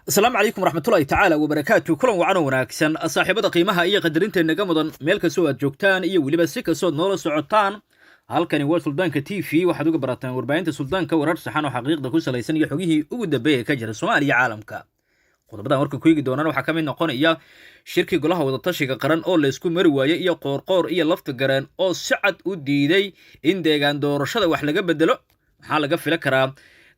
السلام عليكم ورحمة الله تعالى وبركاته. كلهم وعنا وناكسن صاحبة قيمها إيه قدرين النجمة ملك سوى جوكتان إيه ولبس سكة صوت نور سعطان halkani waa suldaanka TV waxaad uga barataan warbaahinta suldaanka warar saxan oo xaqiiqda ku salaysan iyo xogihii ugu dambeeyay ka jira Soomaaliya caalamka. Qodobadan warka ku yigi doonaan waxa ka mid noqonaya shirkii golaha wada tashiga qaran oo la isku mari waayay iyo qoorqoor iyo lafta gareen oo si cad u diiday in deegaan doorashada wax laga bedelo. Maxaa laga fili karaa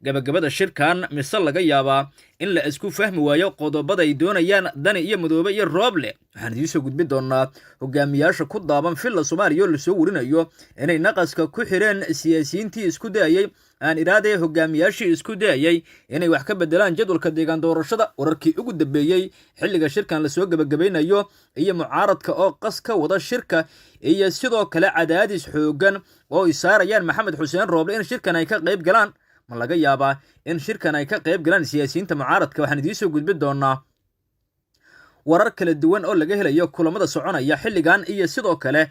gabagabada shirkan mise laga yaabaa in la isku fahmi waayo qodobada ay doonayaan dani iyo madoobe iyo rooble. waxaan idin soo gudbin doonaa hogaamiyaasha ku daaban filla Soomaaliya oo la soo warinayo inay naqaska ku xireen siyaasiyiintii isku dayay aan iraade hogaamiyaashii isku dayay inay wax ka bedelaan jadwalka deegaan doorashada. wararkii ugu dambeeyay xilliga shirkan la soo gabagabeynayo iyo mucaaradka oo qas ka wada shirka iyo sidoo kale cadaadis xoogan oo ay saarayaan Maxamed Xuseen Rooble in shirkan ay ka qayb galaan. ma laga yaabaa in shirkan ay ka qayb galaan siyaasiyiinta mucaaradka. waxaan idin soo gudbin doonaa warar kala duwan oo laga helayo kulamada soconaya xilligan iyo sidoo kale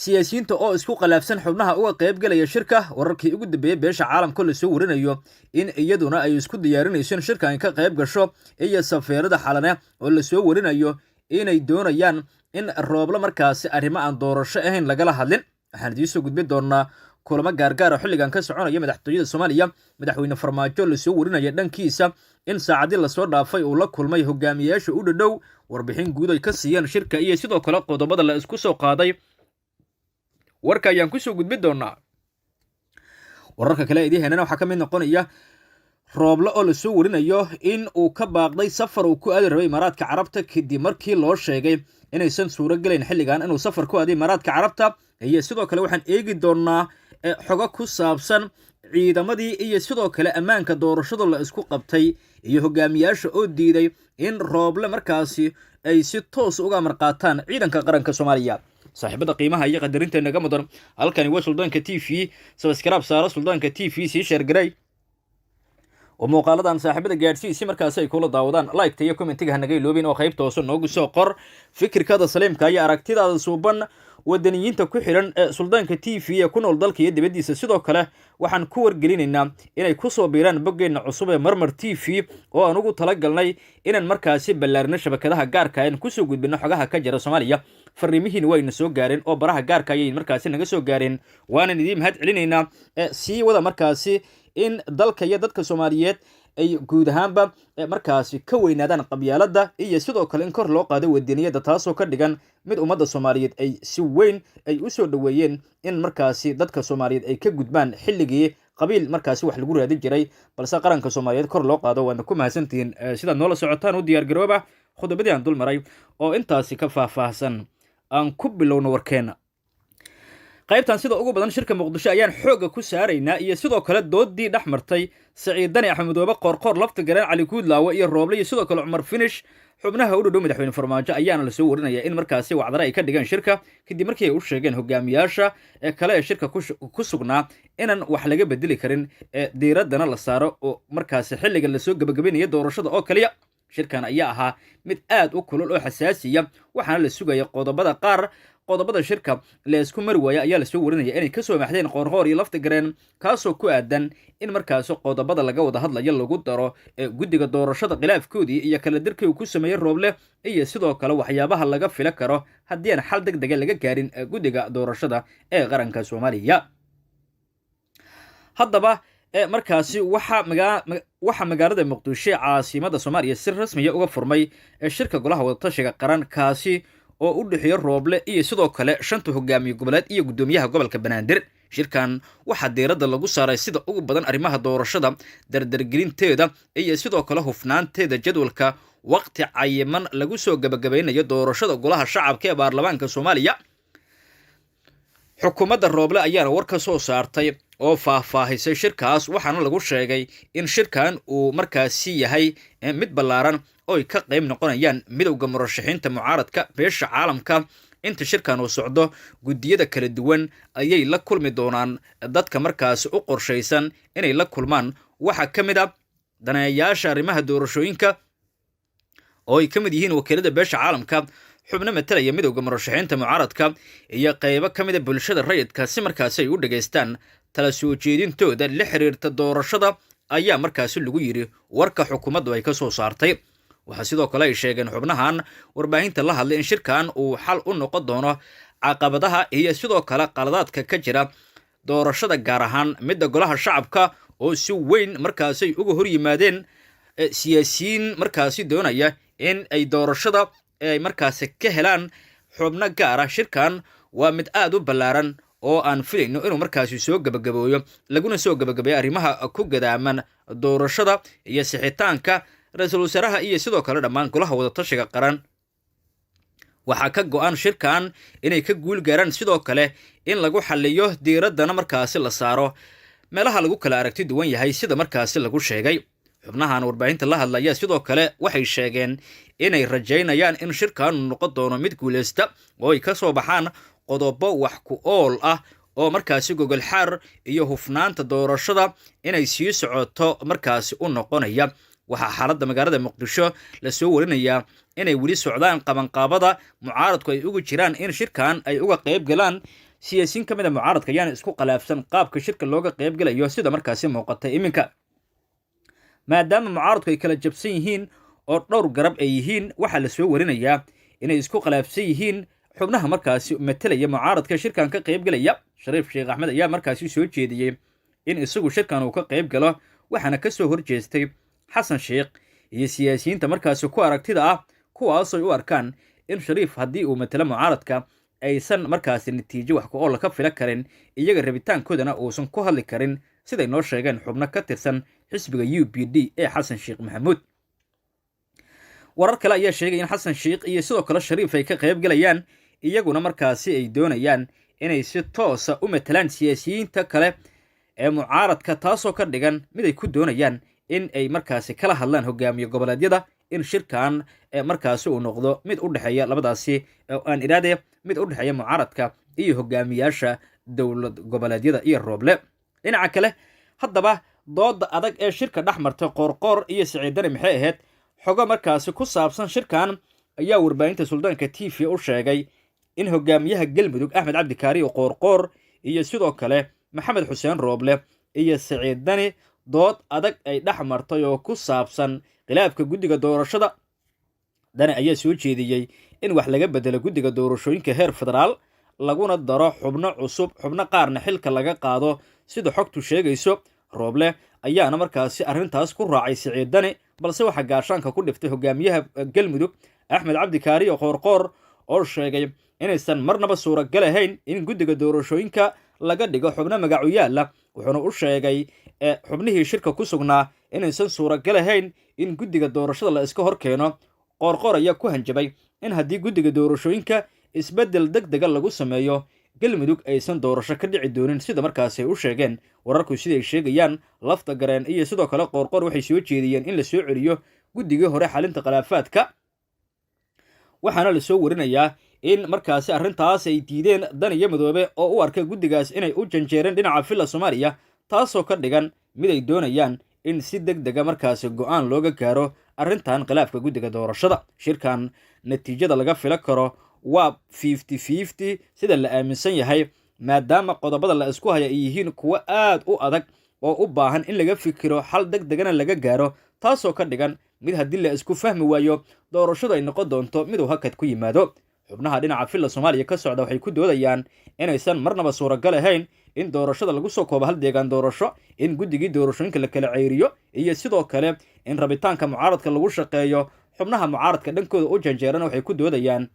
siyaasiyiinta oo isku qalaafsan xubnaha uga qayb galaya shirka. wararkii ugu dambeeyay beesha caalamka la soo warinayo in iyaduna ay isku diyaarinayso in shirkan ka qayb gasho iyo safiirada xalane oo la soo warinayo inay doonayaan in Rooble markaasi arrimo aan doorasho ahayn lagala hadlin. waxaan idin soo gudbin doonaa kulamo gaargaar ah xilligan ka soconaya madaxtooyada Soomaaliya. madaxweyne Farmaajo la soo warinaya dhankiisa in saacadii la soo dhaafay uu la kulmay hogaamiyaasha u dhadhow warbixin guud ay ka siiyeen shirka iyo sidoo kale qodobada la isku soo qaaday. warka ayaan ku soo gudbin doonaa. wararka kale idin heena waxa ka mid noqonaya Rooble oo la soo warinayo in uu ka baaqday safar uu ku aadi rabay Imaaraadka Carabta kadib markii loo sheegay inaysan suuro galeyn xilligan inuu safar ku aado Imaaraadka Carabta. iyo sidoo kale waxaan eegi doonaa xogo ku saabsan ciidamadii iyo sidoo kale ammaanka doorashada la isku qabtay iyo hogaamiyaasha oo diiday in Rooble markaasi ay si toos uga marqaataan ciidanka qaranka Soomaaliya. saaxiibada qiimaha iyo qadarinta naga mudan halkani waa suldaanka TV. subscribe saara suldaanka TV si share garay oo muuqaaladan saaxiibada gaadhsii si markaas ay kula daawadaan like iyo comment-iga hanaga iloobin oo qaybta hoose noogu soo qor fikirkada saleemka iyo aragtidaada suuban wadaniyiinta ku xiran suldaanka TV ee ku nool dalka iyo dibadiisa. sidoo kale waxaan ku wargelinaynaa inay ku soo biiraan boggeena cusub ee Marmar TV oo aan ugu talagalnay inaan markaasi ballaarino shabakadaha gaarka ah ku soo gudbino xogaha ka jira Soomaaliya. fariimihiin wayna soo gaareen oo baraha gaarka ayay markaasi naga soo gaareen. waanan idin mahad celinaynaa si wada markaasi in dalka iyo dadka Soomaaliyeed ay guud ahaanba markaasi ka weynaadaan qabyaalada iyo sidoo kale in kor loo qaado wadaniyada taasoo ka dhigan mid ummadda Soomaaliyeed ay si weyn ay u soo dhaweeyeen in markaasi dadka Soomaaliyeed ay ka gudbaan xilligii qabiil markaasi wax lagu raadin jiray balse qaranka Soomaaliyeed kor loo qaado. waana ku mahadsantihiin sida noola socotaan u diyaar garooba khudbadii aan dul maray oo intaasi ka faahfaahsan. aan ku bilowno warkeena. qaybtan sida ugu badan shirka Muqdisho ayaan xooga ku saaraynaa iyo sidoo kale doodii dhaxmartay Saciid Dani Axmedoobe qoorqoor lafta gareen Cali Guudlaawe iyo Rooble iyo sidoo kale Cumar Finish xubnaha u dhadhow madaxweyne Farmaajo ayaana la soo warinaya in markaasi wacdara ay ka dhigaan shirka kadib markii ay u sheegeen hogaamiyaasha kale ee shirka ku sugnaa inaan wax laga bedeli karin diiradana la saaro oo markaasi xilliga la soo gabagabeynaya doorashada oo kaliya. shirkan ayaa ahaa mid aad u kulul oo xasaasiya waxaana la sugaya qodobada shirka la isku mari waaya ayaa la soo warinaya inay ka soo maxdeen qoorqoor iyo lafta gareen kaasoo ku aadan in markaasi qodobada laga wada hadlayo lagu daro guddiga doorashada khilaafkoodii iyo kala dirkii uu ku sameeyay Rooble iyo sidoo kale waxyaabaha laga fili karo haddii aan xal degdeg laga gaarin guddiga doorashada ee qaranka Soomaaliya. haddaba markaasi waxa magaalada Muqdisho caasimada Soomaaliya si rasmi ah uga furmay shirka golaha wada tashiga qaran kaasi oo u dhaxeeyo Rooble iyo sidoo kale shanta hogaamiye goboleed iyo gudoomiyaha gobolka Banaadir. shirkan waxa diiradda lagu saaray sida ugu badan arrimaha doorashada dardargelinteeda iyo sidoo kale hufnaanteeda jadwalka waqti cayiman lagu soo gabagabeynayo doorashada golaha shacabka ee baarlamaanka Soomaaliya. xukuumadda Rooble ayaana war ka soo saartay oo faahfaahisay shirkaas waxaana lagu sheegay in shirkan uu markaasi yahay mid ballaaran oo ay ka qayb noqonayaan midowga murashaxiinta mucaaradka beesha caalamka. inta shirkan uu socdo guddiyada kala duwan ayay la kulmi doonaan dadka markaasi u qorshaysan inay la kulmaan. waxaa ka mid ah daneeyaasha arrimaha doorashooyinka oo ay ka mid yihiin wakiilada beesha caalamka xubno matalaya midowga murashaxiinta mucaaradka iyo qaybo ka mid ah bulshada rayidka si markaasi ay u dhageystaan tala soo jeedintooda la xiriirta doorashada ayaa markaasi lagu yidhi warka xukuumaddu ay ka soo saartay. waxaa sidoo kale ay sheegeen xubnahan warbaahinta la hadlay in shirkan uu xal u noqon doono caqabadaha iyo sidoo kale qaladaadka ka jira doorashada, gaar ahaan midda golaha shacabka oo si weyn markaasay uga hor yimaadeen siyaasiyiin markaasi doonaya in ay doorashada ay markaasi ka helaan xubno gaara. shirkan waa mid aad u ballaaran oo aan filayno inuu markaasi soo gabagabooyo, laguna soo gabagabeeyo arrimaha ku gadaaman doorashada iyo sixitaanka ra-iisul wasaaraha iyo sidoo kale dhammaan golaha wadatashiga qaran. waxaa ka go-an shirkan inay ka guul gaaraan, sidoo kale in lagu xaliyo diiraddana markaasi la saaro meelaha lagu kala aragti duwan yahay sida markaasi lagu sheegay. xubnahan warbaahinta la hadlaya sidoo kale waxay sheegeen inay rajaynayaan in shirkan noqon doono mid guuleysta oo ay ka soo baxaan qodobo wax ku ool ah oo markaasi gogol xaar iyo hufnaanta doorashada inay sii socoto markaasi u noqonaya. waxaa xaaladda magaalada muqdisho lasoo warinayaa inay weli socdaan qabanqaabada mucaaradku ay ugu jiraan in shirkan ay uga qayb galaan. siyaasiyiin ka mid a mucaaradka ayaana isku khilaafsan qaabka shirka looga qayb galayo sida markaasi muuqata iminka, maadaama mucaaradku ay kala jabsan yihiin oo dhowr garab ay yihiin. waxaa lasoo warinayaa inay isku khilaafsan yihiin xubnaha markaasi matelaya mucaaradka shirkan ka qayb galaya. shariif sheekh axmed ayaa markaasi soo jeediyey in isagu shirkan uu ka qayb galo, waxaana ka soo horjeestay xasan sheekh iyo siyaasiyiinta markaasi ku aragtida ah, kuwaasay u arkaan in shariif haddii uu matelo mucaaradka aysan markaasi natiijo wax ku oola ka fila karin, iyaga rabitaankoodana uusan ku hadli karin, siday noo sheegeen xubno ka tirsan xisbiga UPD ee xasan sheekh maxamuud. warar kale ayaa sheegay in xasan sheekh iyo sidoo kale shariif ay ka qayb galayaan, iyaguna markaasi ay doonayaan inay si toosa u matelaan siyaasiyiinta kale ee mucaaradka, taasoo ka dhigan mid ay ku doonayaan in ay markaasi kala hadlaan hogaamiye goboleedyada, in shirkan markaasi uu noqdo mid u dhexeeya labadaasi aan iraade mid u dhexeeya mucaaradka iyo hogaamiyaasha dowlad goboleedyada iyo Rooble. dhinaca kale haddaba dooda adag ee shirka dhex martay qoorqoor iyo Siciid Dani maxay ahayd? xogo markaasi ku saabsan shirkan ayaa warbaahinta Suldaanka TV u sheegay in hogaamiyaha Galmudug Axmed Cabdi Kaariyo Qoorqoor iyo sidoo kale Maxamed Xuseen Rooble iyo Siciid Dani dood adag ay dhex martay oo ku saabsan khilaafka guddiga doorashada. Dani ayaa soo jeediyey in wax laga bedelo guddiga doorashooyinka heer federaal, laguna daro xubno cusub, xubno qaarna xilka laga qaado sida xogtu sheegayso. Rooble ayaana markaasi arrintaas ku raacay Siciid Dani, balse waxaa gaashaanka ku dhiftay hogaamiyaha Galmudug Axmed Cabdi Kaariyo Qoorqoor oo sheegay inaysan marnaba suuragal ahayn in guddiga doorashooyinka laga dhigo xubno magacu yaala. wuxuuna u sheegay xubnihii shirka ku sugnaa inaysan suuragal ahayn in guddiga doorashada la iska hor keeno. Qoorqoor ayaa ku hanjabay in haddii guddiga doorashooyinka isbeddel degdega lagu sameeyo, Galmudug aysan doorasho ka dhici doonin, sida markaasi ay u sheegeen wararku siday sheegayaan. Lafta Gareen iyo sidoo kale Qoorqoor waxay soo jeediyeen in la soo celiyo guddigii hore xalinta khilaafaadka, waxaana la soo warinayaa in markaasi arrintaas ay diideen Dani iyo Madoobe oo u arkay guddigaas inay u janjeereen dhinaca filla Soomaaliya, taasoo ka dhigan mid ay doonayaan in si degdega markaasi go'aan looga gaaro arrintan khilaafka guddiga doorashada. shirkan natiijada laga fila karo waa 50-50 sida la aaminsan yahay, maadaama qodobada la isku haya ay yihiin kuwo aad u adag oo u baahan in laga fikiro xal degdegana laga gaaro, taasoo ka dhigan mid haddii la isku fahmi waayo doorashadu ay noqon doonto mid uu hakad ku yimaado. xubnaha dhinaca filla Soomaaliya ka socda waxay ku doodayaan inaysan marnaba suuragal ahayn in doorashada lagu soo koobo hal deegaan doorasho, in guddigii doorashooyinka la kala ceyriyo, iyo sidoo kale in rabitaanka mucaaradka lagu shaqeeyo. xubnaha mucaaradka dhankooda u janjeerana waxay ku doodayaan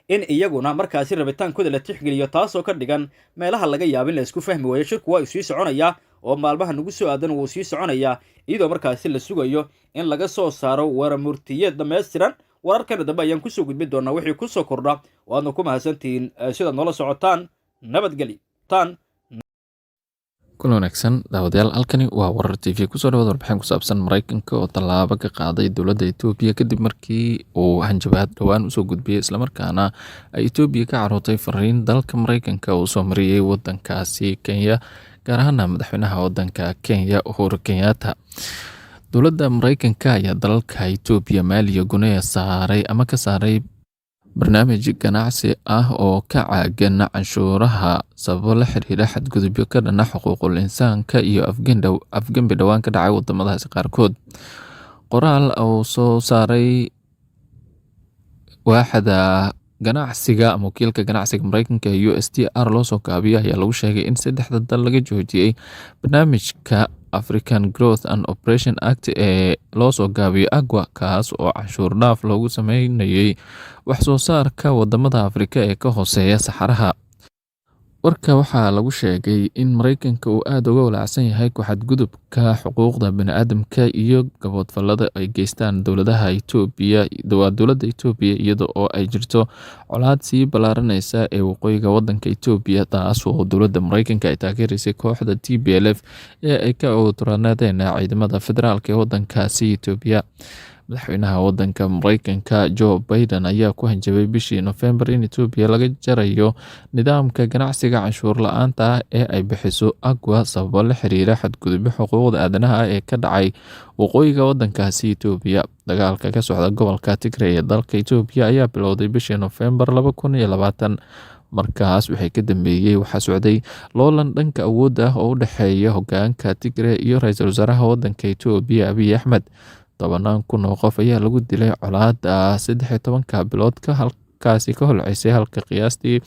in iyaguna markaasi rabitaankooda la tixgeliyo, taasoo ka dhigan meelaha laga yaabo in la isku fahmi waayo. shirku waa sii soconayaa oo maalmaha nagu soo aadan wuu sii soconayaa, iyadoo markaasi la sugayo in laga soo saaro waramurtiyeed dhammaystiran. wararkana dambe ayaan kusoo gudbin doonaa wixii ku soo kordha, waadna ku mahadsantihiin sidaad noola socotaan. nabadgelyo. kulan wanaagsan daawadayaal, halkani waa warar TV. kusoo dhawaad warbixin ku saabsan Mareykanka oo tallaabo ka qaaday dowladda Itoobiya kadib markii uu hanjabaad dhowaan usoo gudbiyey, islamarkaana ay Itoobiya ka carootay fariin dalka Mareykanka uu soo mariyey wadankaasi Kenya, gaar ahaana madaxweynaha wadanka Kenya Uhuru Kenyatta. dowladda Mareykanka ayaa dalalka Itoobiya maaliya gunaya saaray ama ka saaray barnaamij ganacsi ah oo ka caagan canshuuraha sababo la xiriira xadgudubyo ka dhana xuquuqul insaanka iyo afgembi dhowaan ka dhacay wadamadaasi qaarkood. Qoraal uu soo saaray waaxda ganacsiga ama wakiilka ganacsiga Mareykanka ee USTR loo soo gaabiyo ayaa lagu sheegay in saddexda dal laga joojiyey barnaamijka African Growth and Operation Act ee loo soo gaabiyo AGWA, kaas oo canshuur dhaaf loogu sameynayay wax soo saarka wadamada Afrika ee ka hooseeya saxaraha. Warka waxaa lagu sheegay in Mareykanka uu aad uga walaacsan yahay ku xadgudubka xuquuqda bini'aadamka iyo gaboodfallada ay geystaan dowladda Itoobiya iyada oo ay jirto colaad sii ballaaranaysa ee waqooyiga wadanka Itoobiya, taas oo dowladda Mareykanka ay taageeraysay kooxda TPLF ee ay ka cudurdaarnaadeen ciidamada federaalka ee wadankaasi Itoobiya. Madaxweynaha wadanka Mareykanka Joe Biden ayaa ku hanjabay bishii November in Itoobiya laga jarayo nidaamka ganacsiga canshuur la'aanta ah ee ay bixiso AGWA sababo la xiriira xadgudubyo xuquuqda aadanaha ee ka dhacay waqooyiga wadankaasi Itoobiya. Dagaalka ka socda gobolka Tigray ee dalka Itoobiya ayaa bilowday bishii November 2020. Markaas wixii ka dambeeyay waxaa socday loolan dhanka awoodda ah oo u dhexeeya hoggaanka Tigray iyo ra'iisul wasaaraha wadanka Itoobiya Abiy Ahmed. 10,000 oo qof ayaa lagu dilay colaadda 13 bilood halkaasi ka holceysay, halka qiyaastii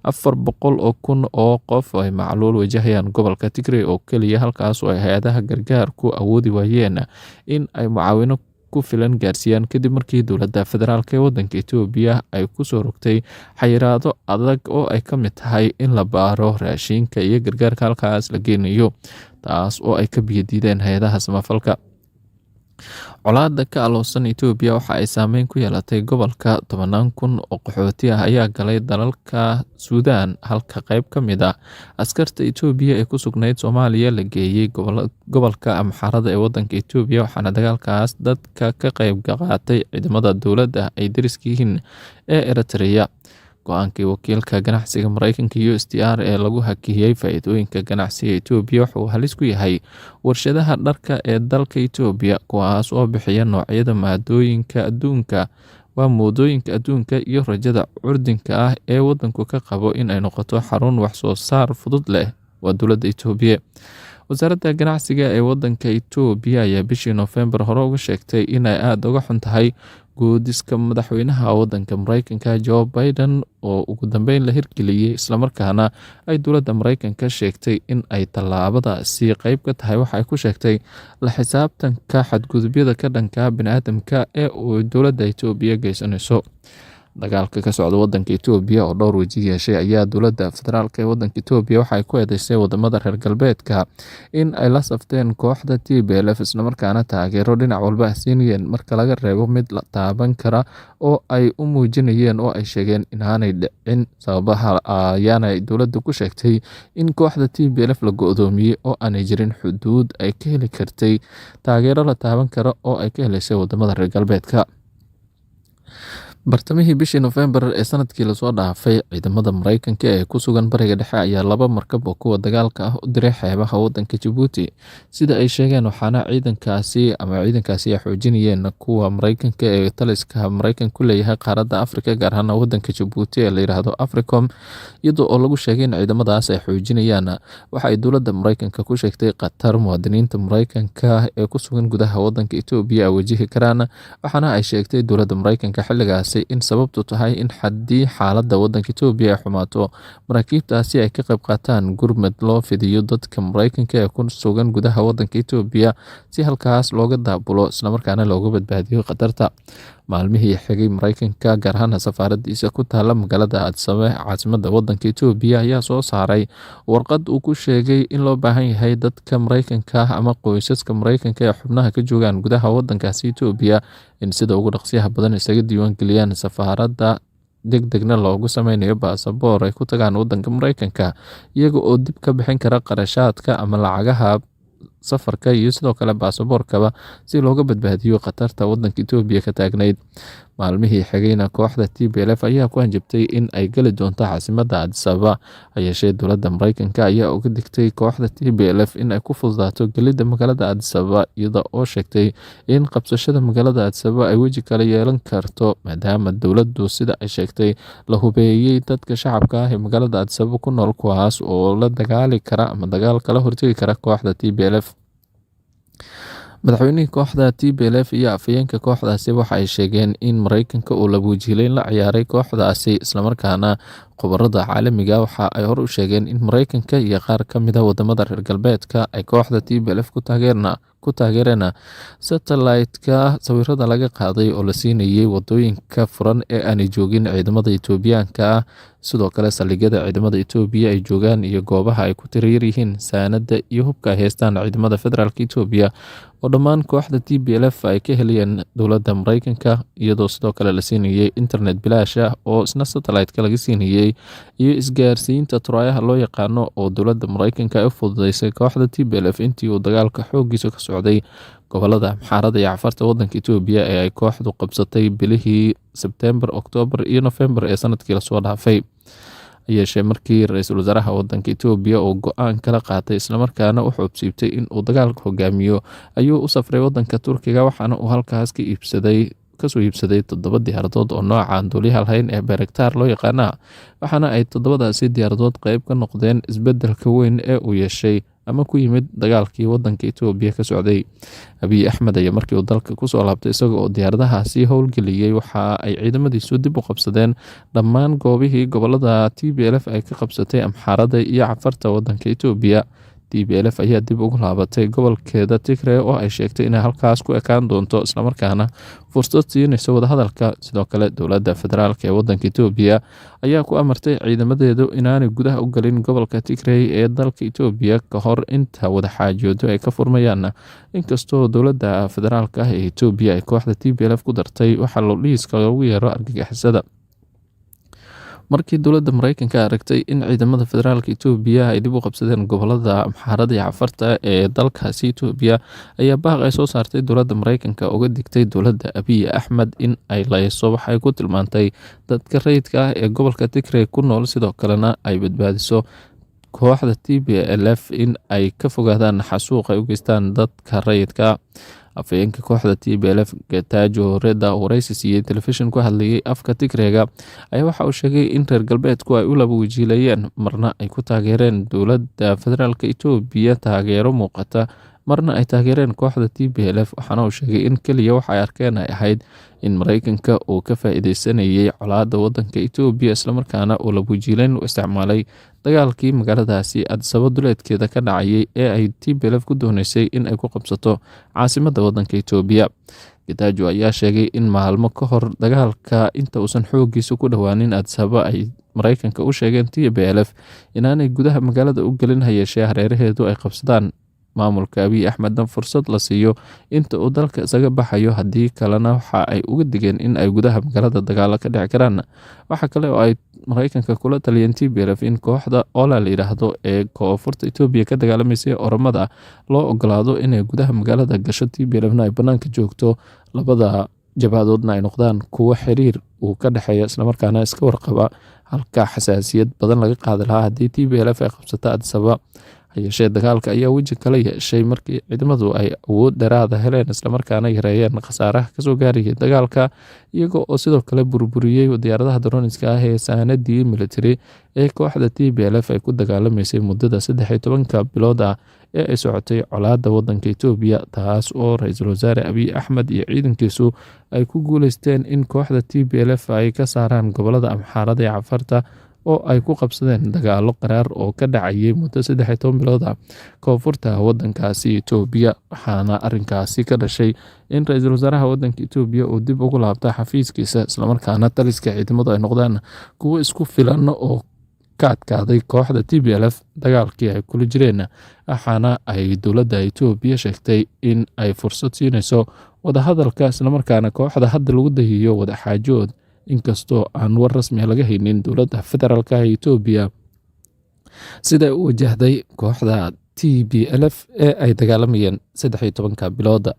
400,000 oo qof ay macluul wajahayaan gobolka Tigray oo keliya, halkaas oo ay hay-adaha gargaarku awoodi waayeen in ay mucaawino ku filan gaarsiiyaan kadib markii dowladda federaalka ee wadanka Itoobiya ay ku soo rogtay xayiraado adag oo ay ka mid tahay in la baaro raashinka iyo gargaarka halkaas la geynayo, taas oo ay ka biyadiideen hay-adaha samafalka. Colaadda ka aloosan Itoobiya waxa ay saameyn ku yeelatay gobolka. 10,000 oo qaxooti ah ayaa galay dalalka Suudaan, halka qayb ka mid ah askarta Itoobiya ee ku sugnayd Soomaaliya la geeyey gobolka Amxaarada ee wadanka Itoobiya, waxaana dagaalkaas dadka ka qayb qaatay ciidamada dowladda ay deriska yihiin ee Eritrea. Go-aankii wakiilka ganacsiga Mareykanka USTR ee lagu hakiyay faa'iidooyinka ganacsiga Itoobiya wuxuu halis ku yahay warshadaha dharka ee dalka Itoobiya, kuwaas oo bixiya noocyada moodooyinka adduunka iyo rajada curdinka ah ee wadanku ka qabo in ay noqoto xarun wax soo saar fudud leh waa dowladda Itoobiya. Wasaaradda ganacsiga ee wadanka Itoobiya ayaa bishii November hore uga sheegtay in ay aad uga xun tahay guudiska madaxweynaha wadanka Mareykanka Joe Biden oo ugu dambeyn la hirgeliyey, islamarkaana ay dowladda Mareykanka sheegtay in ay tallaabadaasi qayb ka tahay waxa ay ku sheegtay la xisaabtanka xadgudubyada ka dhanka bini'aadamka ee uu dowladda Itoobiya geysanayso. Dagaalka ka socda wadanka Itoobiya oo dhowr waji yeeshay ayaa dowladda federaalka ee wadanka Itoobiya waxa ay ku eedeysay wadamada reer galbeedka in ay la safteen kooxda TPLF, islamarkaana taageero dhinac walba siinayeen marka laga reebo mid la taaban kara oo ay u muujinayeen oo ay sheegeen inaanay dhicin. Sababaha ayaana dowladdu ku sheegtay in kooxda TPLF la go'doomiyey oo aanay jirin xuduud ay ka heli kartay taageero la taaban kara oo ay ka heleysay wadamada reer galbeedka. Bartamihii bishii November ee sanadkii lasoo dhaafay, ciidamada Mareykanka ee ku sugan bariga dhexe ayaa 2 markab oo kuwa dagaalka ah u diray xeebaha wadanka Djibouti, sida ay sheegeen, waxaana ciidankaasi ay xoojinayeen kuwa Mareykanka ee taliska Mareykanka ku leeyahay qaaradda Afrika, gaar ahaan wadanka Djibouti ee la yiraahdo Africom, iyadoo oo lagu sheegay in ciidamadaas ay xoojinayaan waxa ay dowladda Mareykanka ku sheegtay Qatar. Muwaadiniinta Mareykanka ee ku sugan gudaha wadanka Itoobiya ay wajihi karaan, waxaana ay sheegtay dowladda Mareykanka xilligaas in sababtu tahay in haddii xaaladda wadanka Itoobiya ay xumaato, maraakiibtaasi ay ka qayb qaataan gurmad loo fidiyo dadka Mareykanka ee ku sugan gudaha wadanka Itoobiya si halkaas looga daabulo islamarkaana looga badbaadiyo khatarta. Maalmihii xigay, Mareykanka gaar ahaan safaaraddiisa ku taala magaalada Addis Ababa caasimadda wadanka Itoobiya ayaa soo saaray warqad uu ku sheegay in loo baahan yahay dadka Mareykanka ama qoysaska Mareykanka ee xubnaha ka joogaan gudaha wadankaasi Itoobiya in sida ugu dhaqsiyaha badan isaga diiwaangeliyaan safaaradda, degdegna loogu sameynayo baasaboor ay ku tagaan wadanka Mareykanka, iyaga oo dib ka bixin kara qarashaadka ama lacagaha safarka iyo sidoo kale baasaboorkaba si looga badbaadiyo khatarta wadanka Itoobiya ka taagnayd. maalmihii xigayna kooxda TPLF ayaa ku hanjabtay in ay geli doonto caasimadda Addis Ababa. Yeeshee dowladda Mareykanka ayaa uga digtay kooxda TPLF in ay ku fududaato gelidda magaalada Addis Ababa, iyada oo sheegtay in qabsashada magaalada Addis Ababa ay weji kale yeelan karto maadaama dowladdu sida ay sheegtay la hubeeyey dadka shacabka ah ee magaalada Addis Ababa ku nool, kuwaas oo la dagaali kara ama dagaal kala hortegi kara kooxda TPLF. madaxweynihii kooxda TPLF iyo afhayeenka kooxdaasi waxa ay sheegeen in Mareykanka uu laba wajiileyn la ciyaaray kooxdaasi, islamarkaana khubarada caalamiga waxa ay hor u sheegeen in Mareykanka iyo qaar ka mid a wadamada reer galbeedka ay kooxda TPLF ku taageereen satellite-ka sawirada laga qaaday oo la siinayay wadooyinka furan ee aanay joogin ciidamada Itoobiyaanka ah. Sidoo kale saldhigyada ciidamada Itoobiya ay joogaan iyo goobaha ay ku tiriyar yihiin saanada iyo hubka ay haystaan ciidamada federaalka Itoobiya oo dhammaan kooxda TPLF ay ka helayeen dowladda Mareykanka, iyadoo sidoo kale la siinayay internet bilaash ah oo isna satellite-ka laga siinayay iyo isgaarsiinta turaayaha loo yaqaano oo dowladda Mareykanka ay u fududeysay kooxda TPLF intii uu dagaalka xoogiisa ka socday gobolada Amxaarada iyo Cafarta wadanka Itoobiya ee ay kooxdu qabsatay bilihii Sebtembar, Oktoobar iyo Nofembar ee sanadkii lasoo dhaafay. yeeshee markii ra-iisul wasaaraha wadanka Itoobiya uu go-aan kala qaatay islamarkaana u xuubsiibtay in uu dagaalka hogaamiyo, ayuu u safray wadanka Turkiga, waxaana uu halkaas kasoo iibsaday 7 diyaaradood oo nooca aan duuliyaha lahayn ee Bayraktar loo yaqaana, waxaana ay 7daasi diyaaradood qayb ka noqdeen isbedelka weyn ee uu yeeshay ama ku yimid dagaalkii wadanka Itoobiya ka socday. Abiy Ahmed ayaa markii uu dalka kusoo laabtay isaga oo diyaaradahaasi howlgeliyey, waxa ay ciidamadiisu dib u qabsadeen dhammaan goobihii gobolada TPLF ay ka qabsatay Amxaarada iyo Cafarta wadanka Itoobiya. TPLF ayaa dib ugu laabatay gobolkeeda Tigray oo ay sheegtay inay halkaas ku ekaan doonto, islamarkaana fursad siinayso wadahadalka. Sidoo kale dowladda federaalka ee wadanka Itoobiya ayaa ku amartay ciidamadeedu inaanay gudaha u galin gobolka Tigray ee dalka Itoobiya ka hor inta wadaxaajoodu ay ka furmayaan. Inkastoo dowladda federaalka ah ee Itoobiya ay kooxda TPLF ku dartay waxa liiska lagu yeero argagixisada. Markii dowladda Mareykanka aragtay in ciidamada federaalka Itoobiya ay dib u qabsadeen gobolada Amxaarada iyo Cafarta ee dalkaasi Itoobiya, ayaa baaq ay soo saartay dowladda Mareykanka uga digtay dowladda Abiy Ahmed in ay layso waxa ay ku tilmaantay dadka rayidka ah ee gobolka Tigray ku nool, sidoo kalena ay badbaadiso kooxda TPLF in ay ka fogaadaan xasuuq ay u geystaan dadka rayidka. afhayeenka kooxda TPLF Getachew Reda oo wareysi siiyey telefishin ku hadlayay afka Tigreega ayaa waxa uu sheegay in reer galbeedku ay u laba wajiilayeen, marna ay ku taageereen dowladda federaalka Itoobiya taageero muuqata, marna ay taageereen kooxda TPLF. waxaana uu sheegay in keliya waxa ay arkeen ay ahayd in Mareykanka uu ka faa'iideysanayay colaadda wadanka Itoobiya, islamarkaana uu laba wajiileyn u isticmaalay dagaalkii magaaladaasi Addis Ababa duleedkeeda ka dhacayay ee ay TPLF ku dooneysay in ay ku qabsato caasimadda wadanka Itoobiya. Getachew ayaa sheegay in maalmo ka hor dagaalka inta uusan xoogiisa ku dhowaanin Addis Ababa ay Mareykanka u sheegeen TPLF inaanay gudaha magaalada u gelin, hayeeshee hareeraheedu ay qabsadaan. maamulka Abiy Ahmedna fursad la siiyo inta uu dalka isaga baxayo, haddii kalena waxa ay uga digeen in ay gudaha magaalada dagaalo ka dhici karaan. waxa kale oo ay Mareykanka kula taliyeen TPLF in kooxda Ola la yidhaahdo ee koonfurta Itoobiya ka dagaalamaysay Oromada loo ogolaado inay gudaha magaalada gasho, TPLFna ay banaanka joogto, labada jabhadoodna ay noqdaan kuwo xiriir uu ka dhexeeya islamarkaana iska warqaba, halka xasaasiyad badan laga qaadi lahaa haddii TPLF ay qabsato Addis Ababa. hayeeshee dagaalka ayaa weji kala yeeshay markii ciidamadu ay awood dheeraada heleen, islamarkaana yareeyeen khasaaraha kasoo gaarayay dagaalka, iyaga oo sidoo kale burburiyey diyaaradaha droniska ah ee saanadii military ee kooxda TPLF ay ku dagaalamaysay muddada 13 bilood ah ee ay socotay colaadda wadanka Itoobiya, taas oo ra-iisul wasaare Abiy Ahmed iyo ciidankiisu ay ku guuleysteen in kooxda TPLF ay ka saaraan gobolada Amxaarada iyo Cafarta oo ay ku qabsadeen dagaalo qaraar oo ka dhacayay muddo 13 bilood ah koonfurta wadankaasi Itoobiya. waxaana arinkaasi ka dhashay in ra-iisul wasaaraha wadanka Itoobiya uu dib ugu laabta xafiiskiisa, islamarkaana taliska ciidamadu ay noqdaan kuwo isku filan oo ka adkaaday kooxda TPLF dagaalkii ay kula jireen. waxaana ay dowladda Itoobiya sheegtay in ay fursad siinayso wadahadalka, islamarkaana kooxda hadda lagu dahiyo wadaxaajood, inkastoo aan war rasmi laga haynin dowladda federaalka ee Itoobiya sida u wajahday kooxda TPLF ee ay dagaalamayeen 13 bilooda.